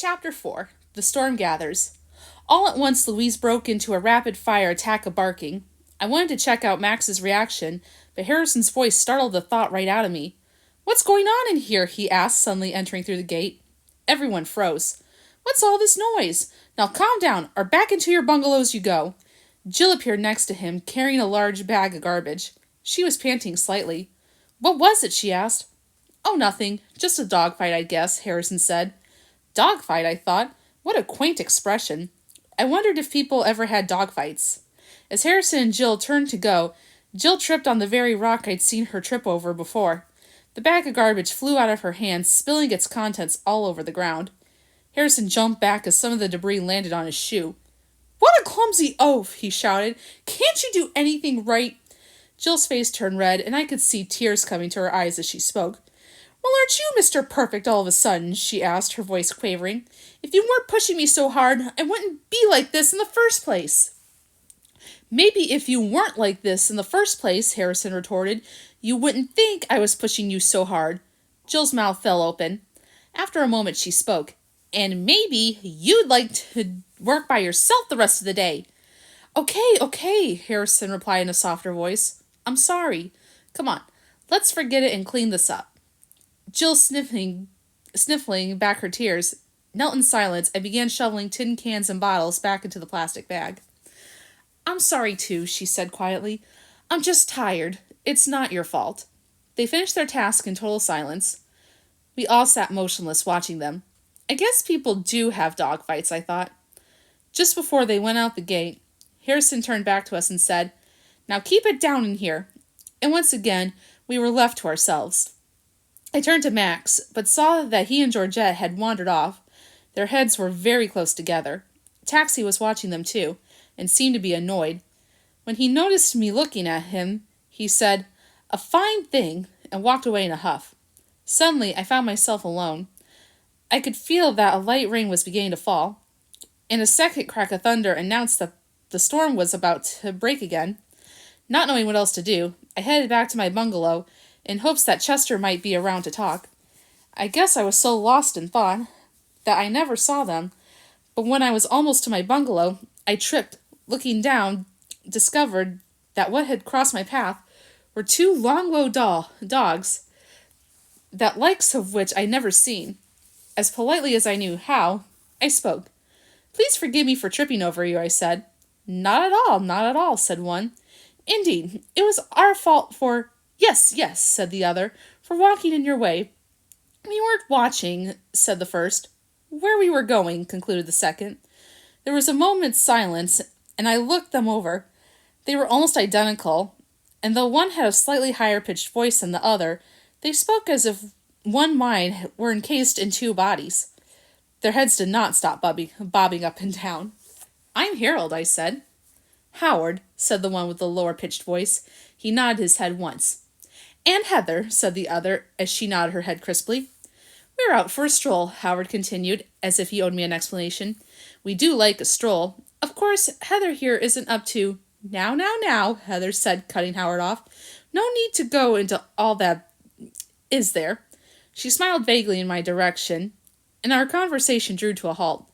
Chapter 4. The Storm Gathers. All at once Louise broke into a rapid-fire attack of barking. I wanted to check out Max's reaction, but Harrison's voice startled the thought right out of me. "What's going on in here?" he asked, suddenly entering through the gate. Everyone froze. "What's all this noise? Now calm down, or back into your bungalows you go." Jill appeared next to him, carrying a large bag of garbage. She was panting slightly. "What was it?" she asked. "Oh, nothing. Just a dogfight, I guess," Harrison said. Dogfight, I thought. What a quaint expression. I wondered if people ever had dogfights. As Harrison and Jill turned to go, Jill tripped on the very rock I'd seen her trip over before. The bag of garbage flew out of her hands, spilling its contents all over the ground. Harrison jumped back as some of the debris landed on his shoe. "What a clumsy oaf!" he shouted. "Can't you do anything right?" Jill's face turned red, and I could see tears coming to her eyes as she spoke. "Well, aren't you Mr. Perfect all of a sudden?" she asked, her voice quavering. "If you weren't pushing me so hard, I wouldn't be like this in the first place." "Maybe if you weren't like this in the first place," Harrison retorted, "you wouldn't think I was pushing you so hard." Jill's mouth fell open. After a moment she spoke. "And maybe you'd like to work by yourself the rest of the day." Okay, Harrison replied in a softer voice. "I'm sorry. Come on, let's forget it and clean this up." Jill, sniffling back her tears, knelt in silence and began shoveling tin cans and bottles back into the plastic bag. "I'm sorry too," she said quietly. "I'm just tired. It's not your fault." They finished their task in total silence. We all sat motionless, watching them. I guess people do have dog fights, I thought. Just before they went out the gate, Harrison turned back to us and said, "Now keep it down in here." And once again, we were left to ourselves. I turned to Max, but saw that he and Georgette had wandered off. Their heads were very close together. Taxi was watching them too, and seemed to be annoyed. When he noticed me looking at him, he said, "A fine thing," and walked away in a huff. Suddenly, I found myself alone. I could feel that a light rain was beginning to fall, and a second crack of thunder announced that the storm was about to break again. Not knowing what else to do, I headed back to my bungalow in hopes that Chester might be around to talk. I guess I was so lost in thought that I never saw them, but when I was almost to my bungalow, I tripped. Looking down, discovered that what had crossed my path were two long, low dogs, that likes of which I'd never seen. As politely as I knew how, I spoke. "Please forgive me for tripping over you," I said. Not at all," said one. "Indeed, it was our fault for—" Yes, said the other, "for walking in your way." "We weren't watching," said the first. "Where we were going," concluded the second. There was a moment's silence, and I looked them over. They were almost identical, and though one had a slightly higher-pitched voice than the other, they spoke as if one mind were encased in two bodies. Their heads did not stop bobbing up and down. "I'm Harold," I said. "Howard," said the one with the lower-pitched voice. He nodded his head once. "And Heather," said the other, as she nodded her head crisply. "We're out for a stroll," Howard continued, as if he owed me an explanation. "We do like a stroll. Of course, Heather here isn't up to—" Now, Heather said, cutting Howard off. "No need to go into all that, is there?" She smiled vaguely in my direction, and our conversation drew to a halt.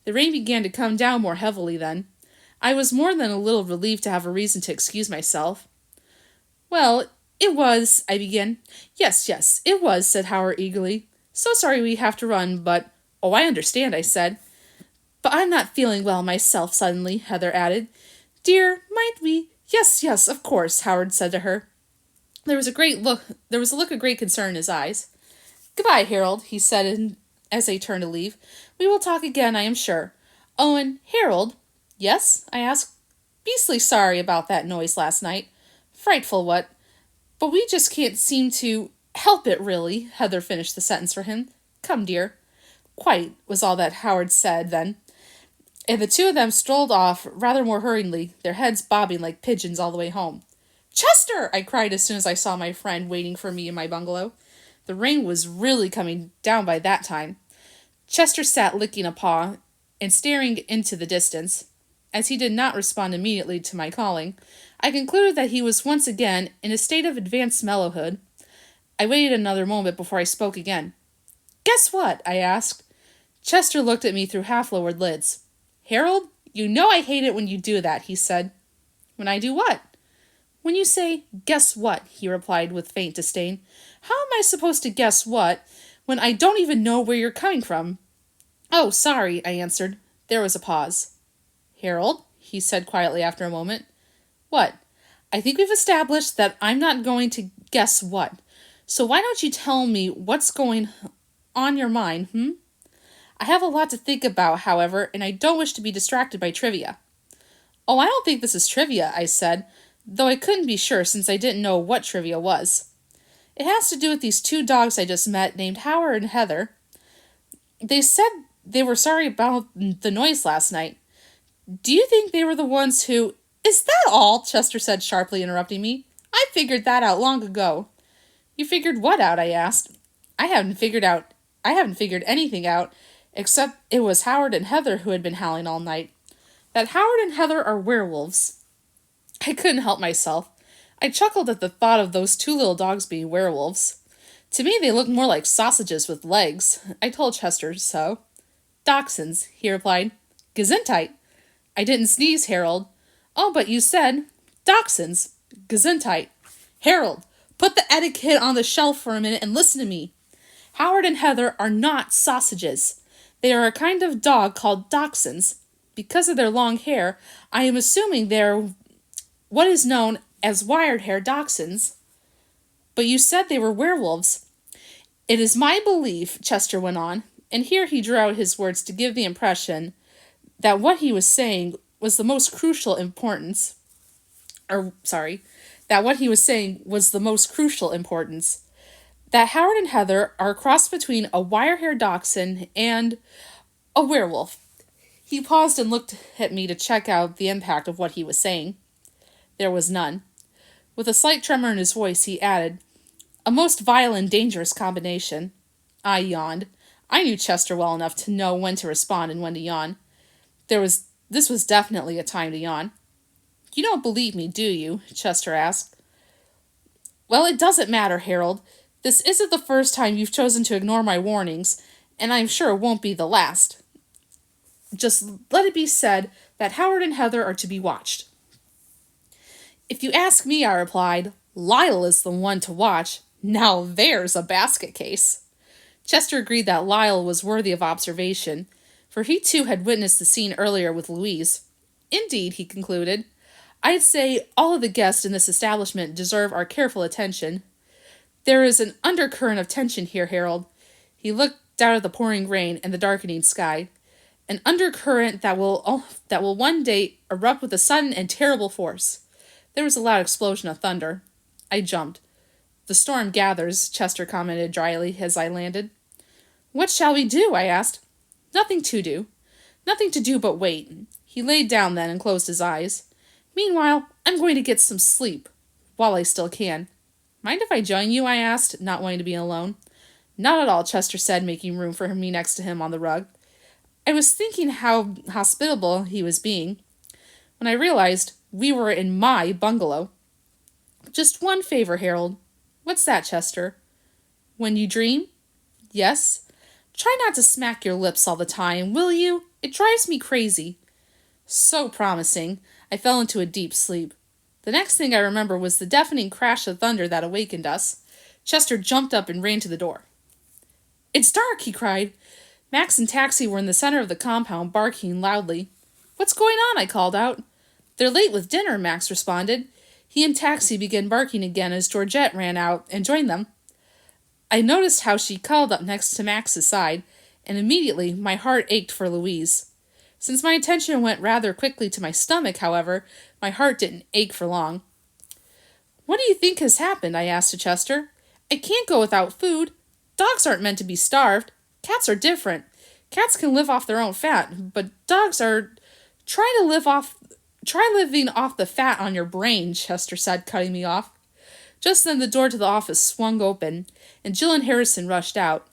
The rain began to come down more heavily then. I was more than a little relieved to have a reason to excuse myself. "Well, it was—" I began. Yes, it was," said Howard eagerly. "So sorry we have to run, but—" "Oh, I understand," I said. "But I'm not feeling well myself suddenly," Heather added. "Dear, might we—" Yes, of course," Howard said to her. There was a look of great concern in his eyes. "Goodbye, Harold," he said as they turned to leave. "We will talk again, I am sure. Oh, and Harold—" "Yes?" I asked. "Beastly sorry about that noise last night. Frightful, what? But we just can't seem to help it, really," Heather finished the sentence for him. "Come, dear." "Quite," was all that Howard said then, and the two of them strolled off rather more hurriedly, their heads bobbing like pigeons all the way home. "Chester!" I cried as soon as I saw my friend waiting for me in my bungalow. The rain was really coming down by that time. Chester sat licking a paw and staring into the distance. As he did not respond immediately to my calling, I concluded that he was once again in a state of advanced mellowhood. I waited another moment before I spoke again. "Guess what?" I asked. Chester looked at me through half-lowered lids. Harold, you know I hate it when you do that, he said. When I do what? When you say, guess what, he replied with faint disdain. How am I supposed to guess what when I don't even know where you're coming from? Oh, sorry, I answered. There was a pause. Harold, he said quietly after a moment. What? I think we've established that I'm not going to guess what. So why don't you tell me what's going on your mind, I have a lot to think about, however, and I don't wish to be distracted by trivia. Oh, I don't think this is trivia, I said, though I couldn't be sure since I didn't know what trivia was. It has to do with these two dogs I just met named Howard and Heather. They said they were sorry about the noise last night. Do you think they were the ones who... Is that all? Chester said sharply, interrupting me. I figured that out long ago. You figured what out? I asked. I haven't figured anything out, except it was Howard and Heather who had been howling all night. That Howard and Heather are werewolves. I couldn't help myself. I chuckled at the thought of those two little dogs being werewolves. To me, they looked more like sausages with legs. I told Chester so. Dachshunds, he replied. Gesundheit. I didn't sneeze, Harold. Oh, but you said dachshunds. Gesundheit. Harold, put the etiquette on the shelf for a minute and listen to me. Howard and Heather are not sausages. They are a kind of dog called dachshunds. Because of their long hair, I am assuming they're what is known as wire-haired dachshunds. But you said they were werewolves. It is my belief, Chester went on, and here he drew out his words to give the impression that what he was saying was the most crucial importance. That Howard and Heather are a cross between a wire-haired dachshund and a werewolf. He paused and looked at me to check out the impact of what he was saying. There was none. With a slight tremor in his voice, he added, a most vile and dangerous combination. I yawned. I knew Chester well enough to know when to respond and when to yawn. This was definitely a time to yawn. You don't believe me, do you? Chester asked. Well, it doesn't matter, Harold. This isn't the first time you've chosen to ignore my warnings, and I'm sure it won't be the last. Just let it be said that Howard and Heather are to be watched. If you ask me, I replied, Lyle is the one to watch. Now there's a basket case. Chester agreed that Lyle was worthy of observation, for he too had witnessed the scene earlier with Louise. Indeed, he concluded, I'd say all of the guests in this establishment deserve our careful attention. There is an undercurrent of tension here, Harold. He looked out at the pouring rain and the darkening sky. An undercurrent that will one day erupt with a sudden and terrible force. There was a loud explosion of thunder. I jumped. The storm gathers, Chester commented dryly as I landed. What shall we do? I asked. Nothing to do. Nothing to do but wait. He laid down then and closed his eyes. Meanwhile, I'm going to get some sleep, while I still can. Mind if I join you? I asked, not wanting to be alone. Not at all, Chester said, making room for me next to him on the rug. I was thinking how hospitable he was being, when I realized we were in my bungalow. Just one favor, Harold. What's that, Chester? When you dream? Yes. Try not to smack your lips all the time, will you? It drives me crazy. So promising. I fell into a deep sleep. The next thing I remember was the deafening crash of thunder that awakened us. Chester jumped up and ran to the door. It's dark, he cried. Max and Taxi were in the center of the compound, barking loudly. What's going on? I called out. They're late with dinner, Max responded. He and Taxi began barking again as Georgette ran out and joined them. I noticed how she cuddled up next to Max's side, and immediately my heart ached for Louise. Since my attention went rather quickly to my stomach, however, my heart didn't ache for long. What do you think has happened? I asked of Chester. I can't go without food. Dogs aren't meant to be starved. Cats are different. Cats can live off their own fat, but dogs are... Try living off the fat on your brain, Chester said, cutting me off. Just then the door to the office swung open, and Jill and Harrison rushed out.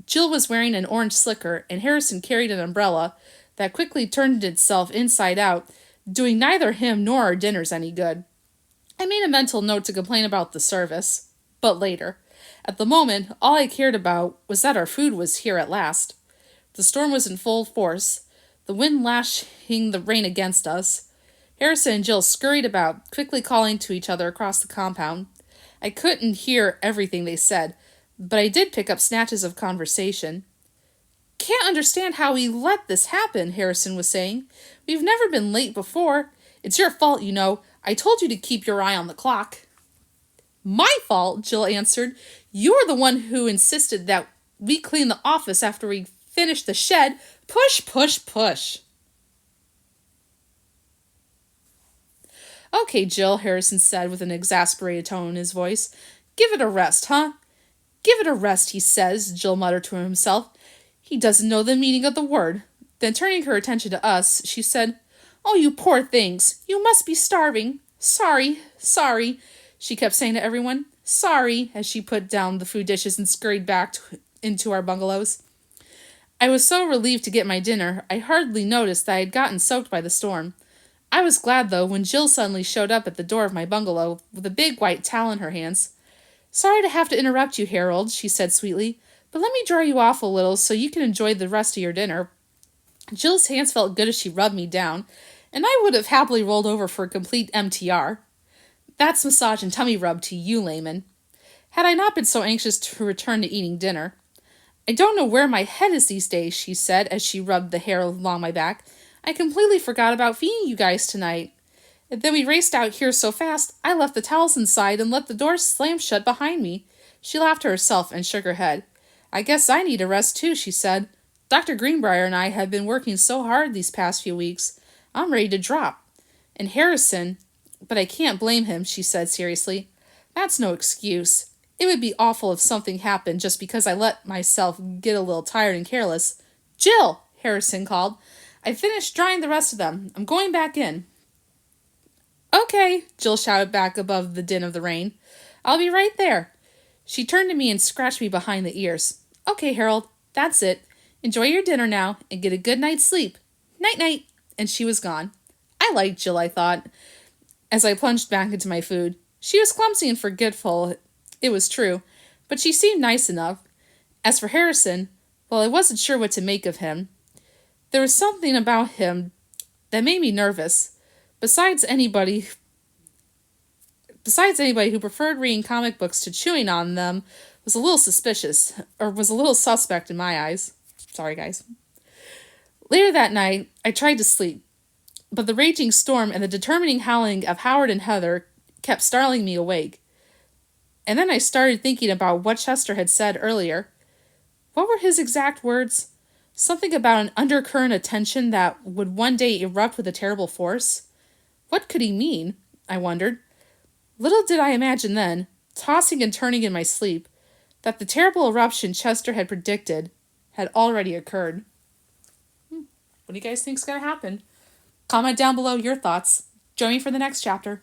Jill was wearing an orange slicker, and Harrison carried an umbrella that quickly turned itself inside out, doing neither him nor our dinners any good. I made a mental note to complain about the service, but later. At the moment, all I cared about was that our food was here at last. The storm was in full force, the wind lashing the rain against us. Harrison and Jill scurried about, quickly calling to each other across the compound. I couldn't hear everything they said, but I did pick up snatches of conversation. Can't understand how we let this happen, Harrison was saying. We've never been late before. It's your fault, you know. I told you to keep your eye on the clock. My fault, Jill answered. You're the one who insisted that we clean the office after we finished the shed. Push, push, push. Okay, Jill, Harrison said with an exasperated tone in his voice. Give it a rest, huh? Give it a rest, he says, Jill muttered to himself. He doesn't know the meaning of the word. Then turning her attention to us, she said, Oh, you poor things. You must be starving. Sorry, sorry, she kept saying to everyone. Sorry, as she put down the food dishes and scurried back into our bungalows. I was so relieved to get my dinner, I hardly noticed that I had gotten soaked by the storm. I was glad, though, when Jill suddenly showed up at the door of my bungalow with a big white towel in her hands. Sorry to have to interrupt you, Harold, she said sweetly, but let me dry you off a little so you can enjoy the rest of your dinner. Jill's hands felt good as she rubbed me down, and I would have happily rolled over for a complete MTR. That's massage and tummy rub to you, layman. Had I not been so anxious to return to eating dinner. I don't know where my head is these days, she said as she rubbed the hair along my back. I completely forgot about feeding you guys tonight. And then we raced out here so fast, I left the towels inside and let the door slam shut behind me. She laughed to herself and shook her head. I guess I need a rest too, she said. Dr. Greenbrier and I have been working so hard these past few weeks. I'm ready to drop. And Harrison, but I can't blame him, she said seriously. That's no excuse. It would be awful if something happened just because I let myself get a little tired and careless. Jill, Harrison called. I finished drying the rest of them. I'm going back in. Okay, Jill shouted back above the din of the rain. I'll be right there. She turned to me and scratched me behind the ears. Okay, Harold, that's it. Enjoy your dinner now and get a good night's sleep. Night-night. And she was gone. I liked Jill, I thought, as I plunged back into my food. She was clumsy and forgetful, it was true, but she seemed nice enough. As for Harrison, well, I wasn't sure what to make of him. There was something about him that made me nervous. Besides anybody who preferred reading comic books to chewing on them was a little suspicious, or was a little suspect in my eyes. Sorry, guys. Later that night, I tried to sleep, but the raging storm and the determining howling of Howard and Heather kept startling me awake. And then I started thinking about what Chester had said earlier. What were his exact words? Something about an undercurrent of tension that would one day erupt with a terrible force? What could he mean? I wondered. Little did I imagine then, tossing and turning in my sleep, that the terrible eruption Chester had predicted had already occurred. What do you guys think's going to happen? Comment down below your thoughts. Join me for the next chapter.